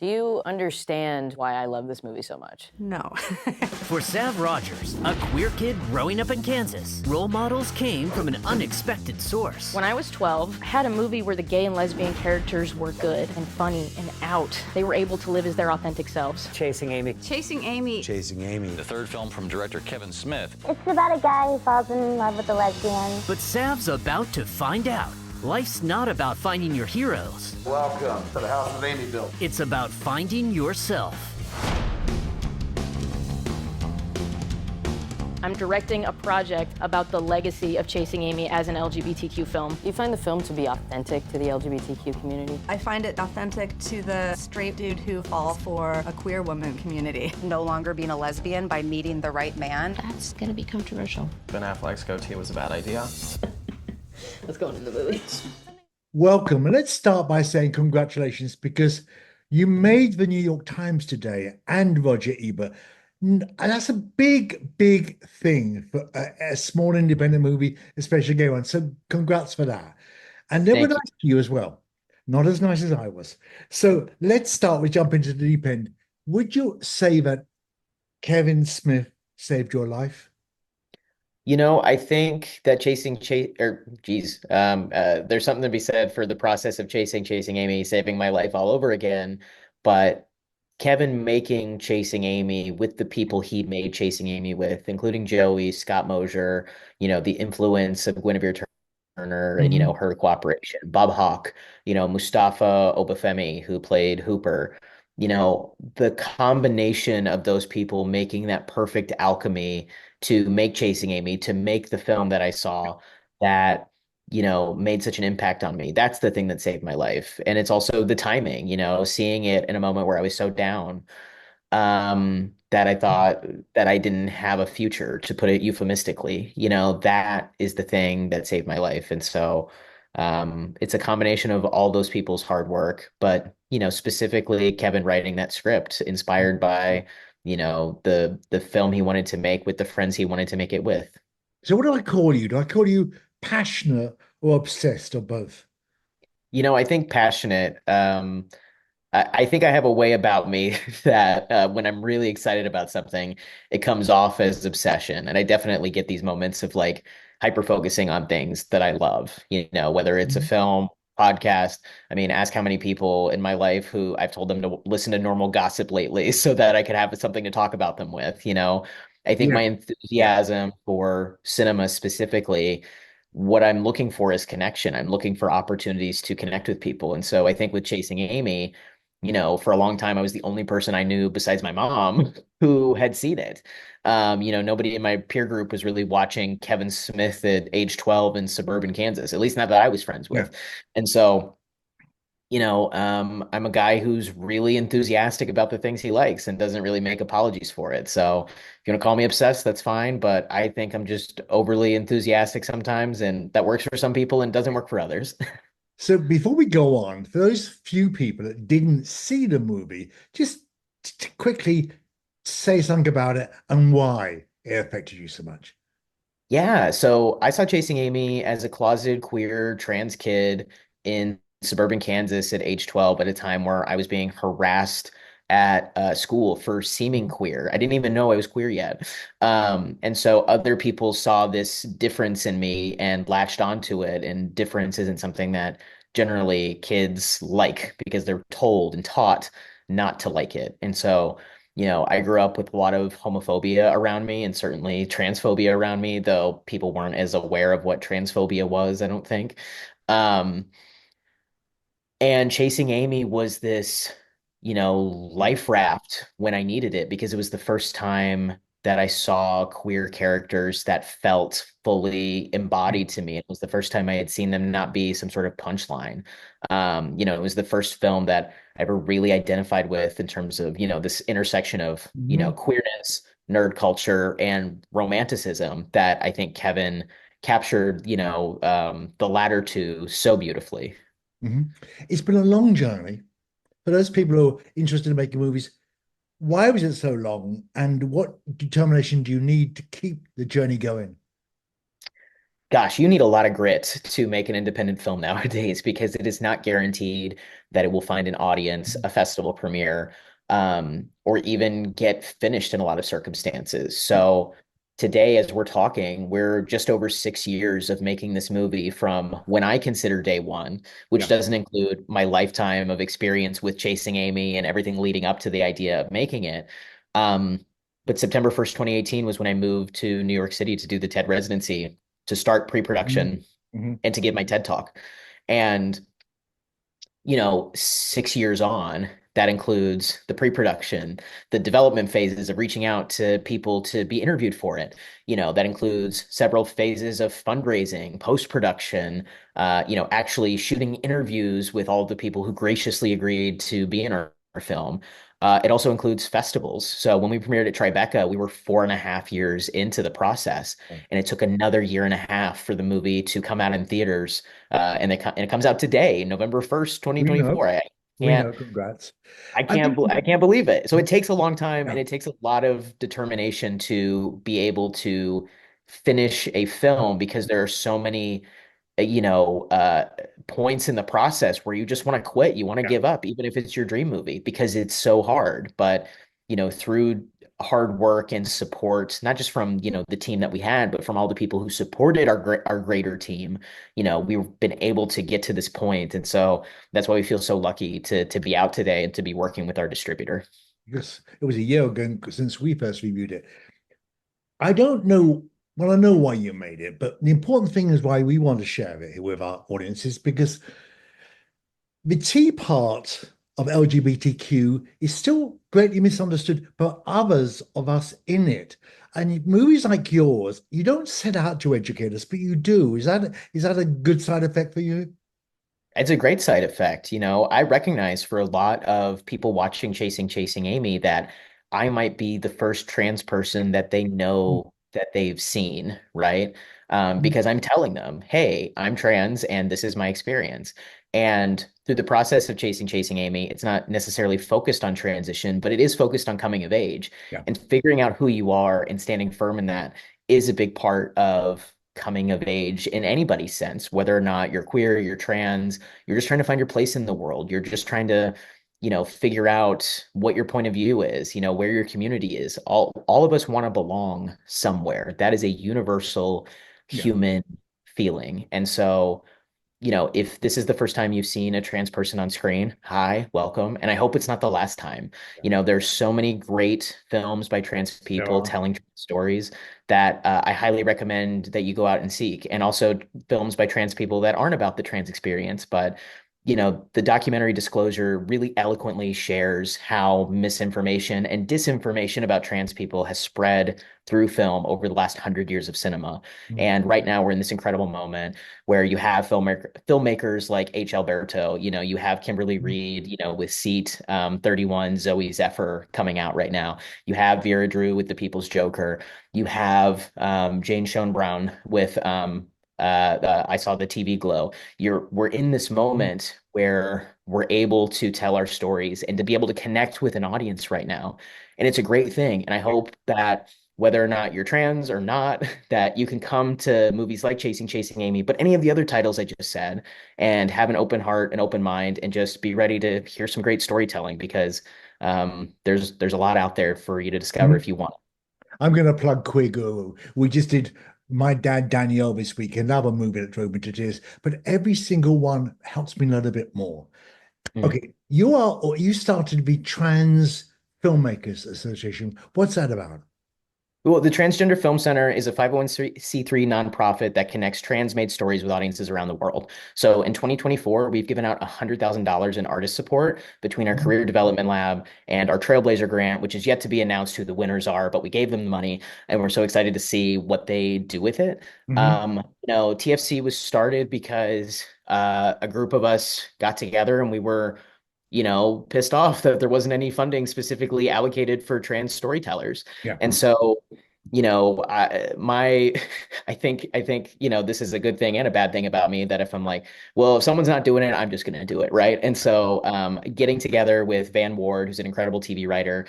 Do you understand why I love this movie so much? No. For Sav Rodgers, a queer kid growing up in Kansas, role models came from an unexpected source. When I was 12, I had a movie where the gay and lesbian characters were good and funny and out. They were able to live as their authentic selves. Chasing Amy. Chasing Amy. Chasing Amy. The third film from director Kevin Smith. It's about a guy who falls in love with a lesbian. But Sav's about to find out. Life's not about finding your heroes. Welcome to the house that Amy built. It's about finding yourself. I'm directing a project about the legacy of Chasing Amy as an LGBTQ film. Do you find the film to be authentic to the LGBTQ community? I find it authentic to the straight dude who fall for a queer woman community. No longer being a lesbian by meeting the right man. That's gonna be controversial. Ben Affleck's goatee was a bad idea. Let's go into the movie. Welcome, and let's start by saying congratulations because you made the New York Times today and Roger Ebert. And that's a big, big thing for a small independent movie, especially a gay one. So congrats for that. And they were nice to you as well. Not as nice as I was. So let's start with jump into the deep end. Would you say that Kevin Smith saved your life? You know, I think that there's something to be said for the process of chasing Amy, saving my life all over again. But Kevin making Chasing Amy with the people he made Chasing Amy with, including Joey, Scott Mosier, the influence of Guinevere Turner and, her cooperation, Bob Hawke, Mustafa Obafemi, who played Hooper, the combination of those people making that perfect alchemy to make Chasing Amy, to make the film that I saw that, made such an impact on me. That's the thing that saved my life. And it's also the timing, seeing it in a moment where I was so down, that I thought that I didn't have a future, to put it euphemistically. That is the thing that saved my life. And so it's a combination of all those people's hard work, but, specifically Kevin writing that script inspired by the film he wanted to make with the friends he wanted to make it with. So what do I call you? Do I call you passionate or obsessed or both? I think passionate. I think I have a way about me that when I'm really excited about something, it comes off as obsession. And I definitely get these moments of like hyper focusing on things that I love, whether it's a film, podcast. I mean, ask how many people in my life who I've told them to listen to normal gossip lately so that I could have something to talk about them with. I think my enthusiasm for cinema specifically, what I'm looking for is connection. I'm looking for opportunities to connect with people. And so I think with Chasing Amy, for a long time, I was the only person I knew besides my mom who had seen it. Nobody in my peer group was really watching Kevin Smith at age 12 in suburban Kansas, at least not that I was friends with. Yeah. And so, I'm a guy who's really enthusiastic about the things he likes and doesn't really make apologies for it. So if you want to call me obsessed, that's fine. But I think I'm just overly enthusiastic sometimes, and that works for some people and doesn't work for others. So before we go on, for those few people that didn't see the movie, just quickly say something about it and why it affected you so much. Yeah, so I saw Chasing Amy as a closeted queer trans kid in suburban Kansas at age 12 at a time where I was being harassed at school for seeming queer. I didn't even know I was queer yet. And so other people saw this difference in me and latched onto it. And difference isn't something that generally kids like because they're told and taught not to like it. And so, I grew up with a lot of homophobia around me and certainly transphobia around me, though people weren't as aware of what transphobia was, I don't think. And Chasing Amy was this life raft when I needed it because it was the first time that I saw queer characters that felt fully embodied to me. It was the first time I had seen them not be some sort of punchline. It was the first film that I ever really identified with in terms of, this intersection of, queerness, nerd culture, and romanticism that I think Kevin captured, the latter two so beautifully. Mm-hmm. It's been a long journey. For those people who are interested in making movies, why was it so long? And what determination do you need to keep the journey going? Gosh, you need a lot of grit to make an independent film nowadays because it is not guaranteed that it will find an audience, a festival premiere, or even get finished in a lot of circumstances. Yeah, So today, as we're talking, we're just over 6 years of making this movie from when I consider day one, which yeah. doesn't include my lifetime of experience with Chasing Amy and everything leading up to the idea of making it. But September 1st, 2018 was when I moved to New York City to do the TED residency, to start Mhm. pre-production Mhm. and to give my TED talk. And, 6 years on, that includes the pre-production, the development phases of reaching out to people to be interviewed for it. That includes several phases of fundraising, post-production, actually shooting interviews with all of the people who graciously agreed to be in our film. It also includes festivals. So when we premiered at Tribeca, we were 4.5 years into the process, and it took another year and a half for the movie to come out in theaters. And it comes out today, November 1st, We know. 2024. We Can't know. Congrats. I I can't think, bel- I can't believe it. So it takes a long time yeah, and it takes a lot of determination to be able to finish a film because there are so many points in the process where you just want to quit, you want to yeah. give up, even if it's your dream movie, because it's so hard. But, through hard work and support, not just from, the team that we had, but from all the people who supported our greater team, we've been able to get to this point. And so that's why we feel so lucky to be out today and to be working with our distributor. Because it was a year ago since we first reviewed it. I don't know. Well, I know why you made it, but the important thing is why we want to share it with our audiences because the T part of LGBTQ is still greatly misunderstood by others of us in it. And movies like yours, you don't set out to educate us, but you do. Is that a good side effect for you? It's a great side effect. I recognize for a lot of people watching Chasing Amy that I might be the first trans person that they know that they've seen, right? Because I'm telling them, hey, I'm trans and this is my experience. And through the process of Chasing Amy, it's not necessarily focused on transition, but it is focused on coming of age. Yeah. And figuring out who you are and standing firm in that is a big part of coming of age in anybody's sense, whether or not you're queer, you're trans, you're just trying to find your place in the world. You're just trying to, figure out what your point of view is, where your community is. All of us want to belong somewhere. That is a universal Yeah. human feeling. And so, if this is the first time you've seen a trans person on screen, hi, welcome. And I hope it's not the last time. There's so many great films by trans There people are. telling trans stories that I highly recommend that you go out and seek. And also films by trans people that aren't about the trans experience, but the documentary Disclosure really eloquently shares how misinformation and disinformation about trans people has spread through film over the last 100 years of cinema. Mm. And right now we're in this incredible moment where you have filmmakers like H. Alberto, you have Kimberly Reed, with Seat 31, Zoe Zephyr coming out right now. You have Vera Drew with The People's Joker. You have Jane Schoenbraun with I Saw the TV Glow. We're in this moment where we're able to tell our stories and to be able to connect with an audience right now. And it's a great thing. And I hope that whether or not you're trans or not, that you can come to movies like Chasing Amy, but any of the other titles I just said, and have an open heart, an open mind, and just be ready to hear some great storytelling because there's a lot out there for you to discover Mhm. if you want. I'm going to plug Queer Guru. We just did My Dad Danielle this week, another movie that drove me to tears, but every single one helps me learn a bit more. Mhm. Okay, you started the Trans Filmmakers Association. What's that about? Well, the Transgender Film Center is a 501c3 nonprofit that connects trans-made stories with audiences around the world. So in 2024, we've given out $100,000 in artist support between our Career Development Lab and our Trailblazer grant, which is yet to be announced who the winners are, but we gave them the money and we're so excited to see what they do with it. Mhm. TFC was started because a group of us got together and we were pissed off that there wasn't any funding specifically allocated for trans storytellers. Yeah. And so, I think, this is a good thing and a bad thing about me that if I'm like, well, if someone's not doing it, I'm just going to do it. Right. And so, getting together with Van Ward, who's an incredible TV writer,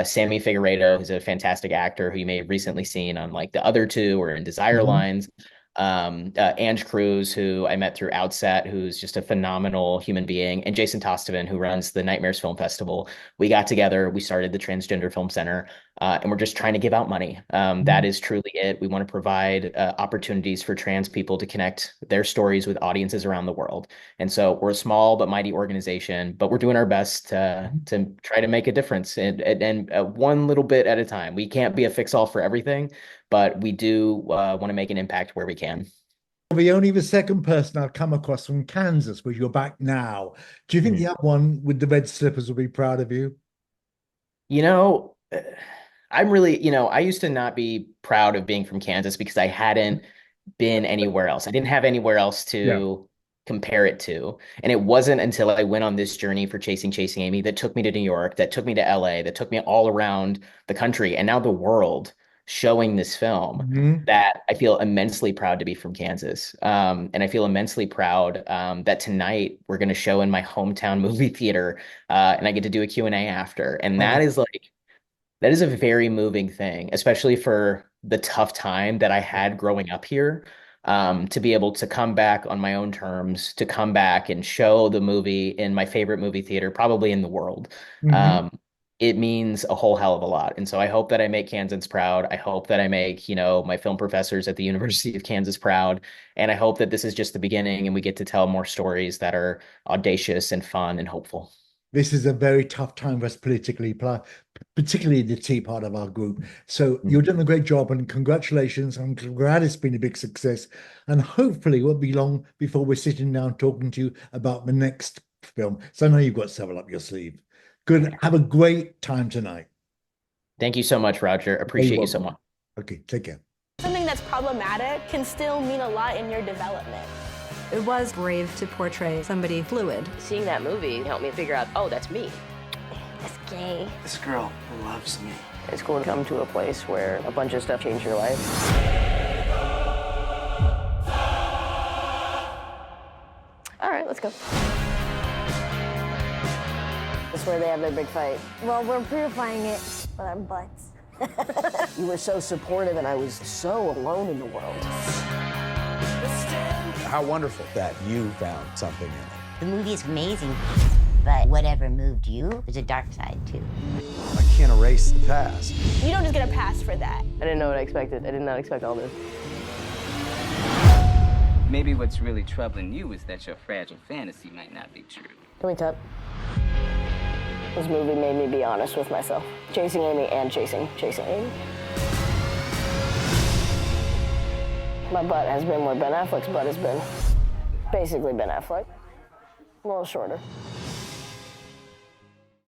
Sammy Figueredo, who's a fantastic actor who you may have recently seen on like The Other Two or in Desire Mhm. Lines. Ange Cruz, who I met through Outset, who's just a phenomenal human being, and Jason Tostovan, who runs the Nightmares Film Festival. We got together, we started the Transgender Film Center, and we're just trying to give out money. That is truly it. We want to provide opportunities for trans people to connect their stories with audiences around the world. And so we're a small but mighty organization, but we're doing our best to try to make a difference, and one little bit at a time. We can't be a fix-all for everything, but we do want to make an impact where we can. The only the second person I've come across from Kansas, where you're back now. Do you think the other one with the red slippers will be proud of you? You know, I'm really, I used to not be proud of being from Kansas because I hadn't been anywhere else. I didn't have anywhere else to compare it to. And it wasn't until I went on this journey for Chasing Amy that took me to New York, that took me to LA, that took me all around the country and now the world, showing this film, that I feel immensely proud to be from Kansas. And I feel immensely proud that tonight we're going to show in my hometown movie theater, and I get to do a Q&A after. And that is a very moving thing, especially for the tough time that I had growing up here, to be able to come back on my own terms, to come back and show the movie in my favorite movie theater, probably in the world. It means a whole hell of a lot. And so I hope that I make Kansans proud. I hope that I make, my film professors at the University of Kansas proud. And I hope that this is just the beginning and we get to tell more stories that are audacious and fun and hopeful. This is a very tough time for us politically, particularly the Tea part of our group. So you're doing a great job and congratulations. I'm glad it's been a big success. And hopefully it won't be long before we're sitting down talking to you about the next film. So I know you've got several up your sleeve. Good. Have a great time tonight. Thank you so much, Roger. Appreciate you so much. Okay, take care. Something that's problematic can still mean a lot in your development. It was brave to portray somebody fluid. Seeing that movie helped me figure out, oh, that's me. That's gay. This girl loves me. It's cool to come to a place where a bunch of stuff changed your life. All right, let's go. That's where they have their big fight. Well, we're purifying it with our butts. You were so supportive, and I was so alone in the world. How wonderful that you found something in it. The movie is amazing, but whatever moved you, there's a dark side too. I can't erase the past. You don't just get a pass for that. I didn't know what I expected. I did not expect all this. Maybe what's really troubling you is that your fragile fantasy might not be true. Can we tap? This movie made me be honest with myself. Chasing Amy and chasing Amy. My butt has been where Ben Affleck's butt has been. Basically Ben Affleck. A little shorter.